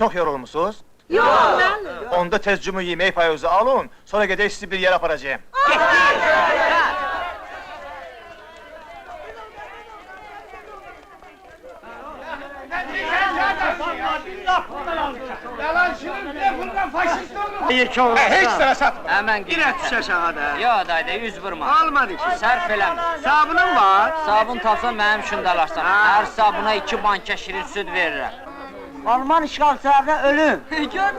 Çok yorulmuşsunuz. Yok! Onda tez cumu yemeği payınızı alın, sonra gidip sizi bir yere aparacağım. Yalancının bile buradan faşist olur. Hayır ki olur. Hiç sıra satma. Hemen gir. Yine tuş aşağı da. Yo dayda, yüz vurma. Almadı ki. Sərf eləmir. Sabunun var. Sabun tapsan mənim üçün də alarsan. Hər sabuna 2 banka şirin süd verirəm. Alman işgalçılarda ölüm. Kızlar!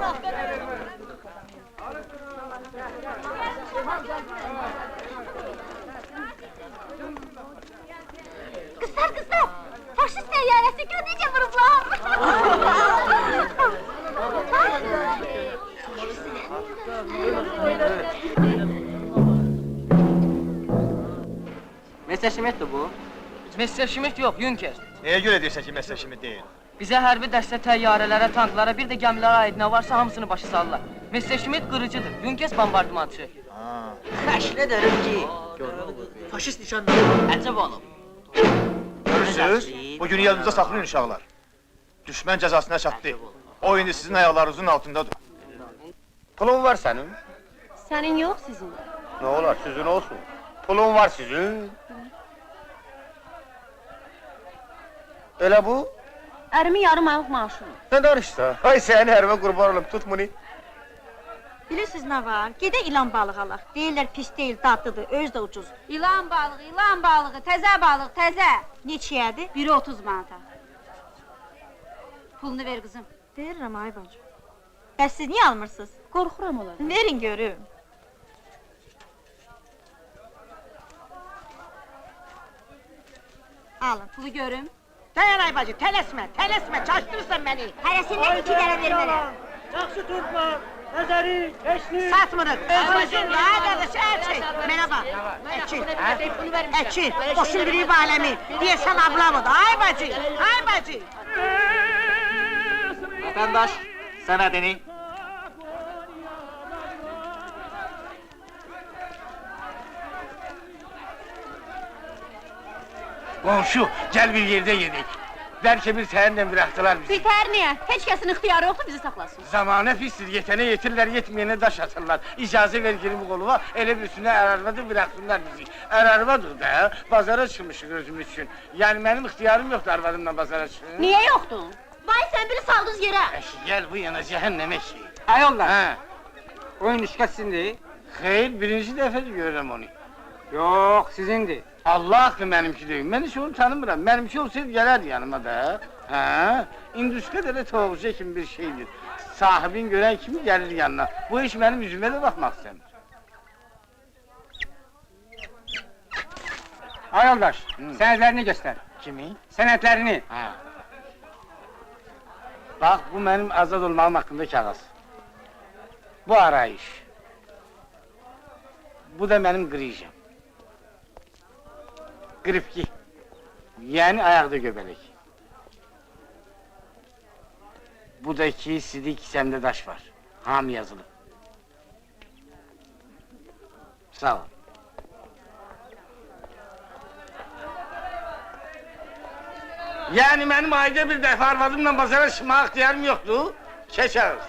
Faşist seyyaresi gönlünce vuruplar! Messerschmitt'dir bu. Messerschmitt yox, Junker. Neye göre deyirsən ki, məsələ şimdi deyil? Bizə hərbi dəstə təyyarələrə, tanklara, bir də gəmilərə aid nə varsa hamısını başa salırlar. Messerschmitt qırıcıdır, Junkers bombardımançı. Xəşlə derim ki, faşist nişanlı. Əcəb olub. Görürsünüz, bugünü yanınıza saxlayın uşaqlar. Düşmən cəzasına çatdı. O indi sizin ayaqlarınızın altındadır. Pulun var senin. Senin yok sizin. Ne olar sizin olsun. Pulun var sizin. Öyle bu. Erimin yarım aylık maaşım. Ne danışsa? Ay sen herime kurban olayım tut bunu. Bilirsiniz ne var? Gedək ilan balığı alaq. Deyirlər pis deyil, dadlıdır, öz də ucuz. İlan balığı, təzə balıq, təzə. Neçəyədir? Biri 30 manata. Pulunu ver kızım. Verirəm ay bacım. Bəs siz niyə almırsınız? Qorxuram onlardan. Verin görüm. Alın. Pulu görüm. Dayan ay bacı, tələsmə, çaşdırırsan beni. Hərəsindən 2 dənə vermərəm. Yaxşı tutma, nəzəri, eşli. Satmırıq. Öz bacım, ya qardaş, çek. Mənə bax. Əki, qoşun biriyib aləmi. Deyəsən ablamıdır, ay bacı, ay bacı. Vatandaş senedini. Komşu, gel bir yerde yedik. Belki bir seninle bıraktılar bizi. Biter niyə? Heç kəsin ixtiyarı yoxdur bizi saxlasın. Zamanı pistir, yetene yetirler, yetmeyene daş atırlar. İcazə ver girimi koluma, elə bir üstüne erarvadır, bıraksınlar bizi. Erarvadır da, pazara çıkmışıq özümüz için. Yani benim ixtiyarım yoktu arvadımla pazara çıkın. Niyə yoxdur? Vay sen biri saldınız yerə. Eşi, gel bu yana cehennem eşi. Ayollar, Ha, oyun işgal sizindir. hayır, birinci defa görürüm onu. Yox, sizindir. Allah hakkı benimki değil, ben hiç onu tanımıram. Benimki olsaydı gelerdi yanıma da. Ha, indüskə də toğucu kimi bir şeydir. Sahibin gören kimi gelir yanına. Bu iş benim yüzüme de bakmak istemiyor. Ayoldaş, sənədlərini göstər. Kimi? Sənədlərini. Ha. Bak bu benim azad olmam hakkında kağıt. Bu arayış. Bu da benim grijem. Gripki. Yani ayakta göbelek. Bu da iki sidik sende taş var. Ham yazılı. Sağ ol. Yani benim ayda bir defa arvadımla pazara çıkma ihtiyarım yoktu. Keçeriz.